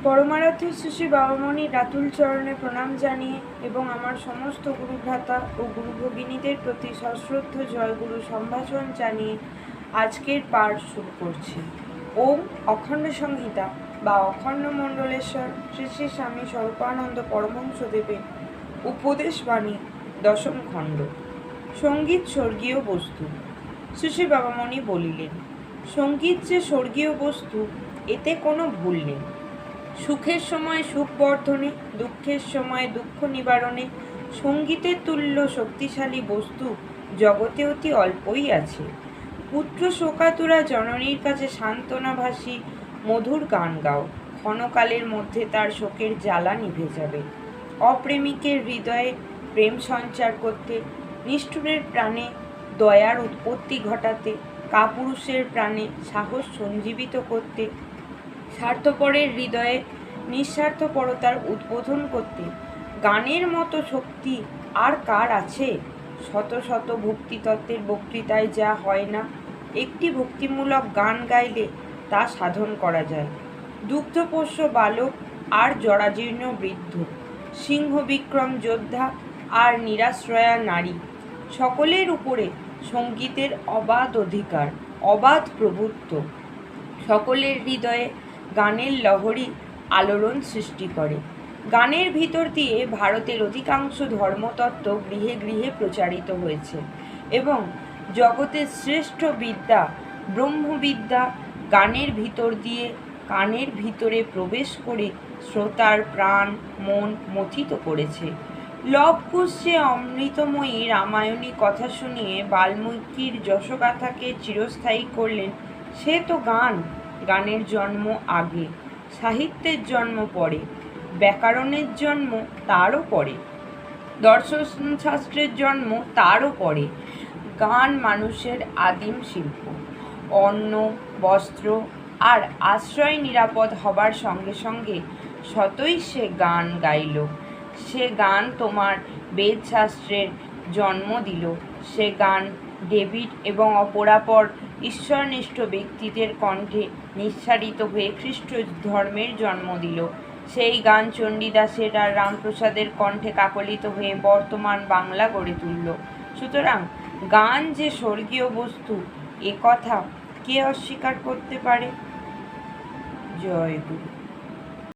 পরমারাধ্য শ্রী বাবামণি রাতুল চরণে প্রণাম জানিয়ে এবং আমার সমস্ত গুরুভ্রাতা ও গুরু ভগিনীদের প্রতি সশ্রদ্ধ জয়গুরু সম্ভাষণ জানিয়ে আজকের পাঠ শুরু করছি। ওম অখণ্ড সংহিতা বা অখণ্ড মণ্ডলেশ্বর শ্রী শ্রী স্বামী স্বরূপানন্দ পরমহংসদেবের উপদেশ বাণী দশম খণ্ড। সঙ্গীত স্বর্গীয় বস্তু। শ্রী শ্রী বাবামণি বলিলেন, সঙ্গীত যে স্বর্গীয় বস্তু এতে কোনো ভুল নেই। সুখের সময় সুখ বর্ধনে, দুঃখের সময় দুঃখ নিবারণে সঙ্গীতের তুল্য শক্তিশালী বস্তু জগতে অতি অল্পই আছে। পুত্র শোকাতুরা জননীর কাছে সান্ত্বনাভাসী মধুর গান গাও, ক্ষণকালের মধ্যে তার শোকের জ্বালা নিভে যাবে। অপ্রেমিকের হৃদয়ে প্রেম সঞ্চার করতে, নিষ্ঠুরের প্রাণে দয়ার উৎপত্তি ঘটাতে, কাপুরুষের প্রাণে সাহস সঞ্জীবিত করতে, স্বার্থপরের হৃদয়ে নিঃস্বার্থপরতার উদ্বোধন করতে গানের মতো শক্তি আর কার আছে? শত শত ভক্তিতত্ত্বের বক্তৃতায় যা হয় না, একটি ভক্তিমূলক গান গাইলে তা সাধন করা যায়। দুগ্ধপোষ্য বালক আর জরাজীর্ণ বৃদ্ধ, সিংহ বিক্রম যোদ্ধা আর নিরাশ্রয়া নারী, সকলের উপরে সঙ্গীতের অবাধ অধিকার, অবাধ প্রভুত্ব। সকলের হৃদয়ে গানের লহরী আলোড়ন সৃষ্টি করে। গানের ভিতর দিয়ে ভারতের অধিকাংশ ধর্মতত্ত্ব গৃহে গৃহে প্রচারিত হয়েছে এবং জগতের শ্রেষ্ঠ বিদ্যা ব্রহ্মবিদ্যা গানের ভিতর দিয়ে কানের ভিতরে প্রবেশ করে শ্রোতার প্রাণ মন মথিত করেছে। লবকুশ যে অমৃতময়ী রামায়ণী কথা শুনিয়ে বাল্মীকির যশগাথাকে চিরস্থায়ী করলেন, সে তো গান। গানের জন্ম আগে, সাহিত্যের জন্ম পরে, ব্যাকরণের জন্ম তারও পরে, দর্শনশাস্ত্রের জন্ম তারও পরে। গান মানুষের আদিম শিল্প। অন্ন, বস্ত্র আর আশ্রয় নিরাপদ হবার সঙ্গে সঙ্গে সতই সে গান গাইল। সে গান তোমার বেদশাস্ত্রের জন্ম দিল। সে গান ডেভিড এবং অপরাপর ঈশ্বরনিষ্ঠ ব্যক্তিদের কণ্ঠে নিঃসারিত হয়ে খ্রিস্ট ধর্মের জন্ম দিল। সেই গান চণ্ডীদাসের আর রামপ্রসাদের কণ্ঠে কাকলিত হয়ে বর্তমান বাংলা গড়ে তুলল। সুতরাং গান যে স্বর্গীয় বস্তু, এ কথা কে অস্বীকার করতে পারে? জয় গুরু।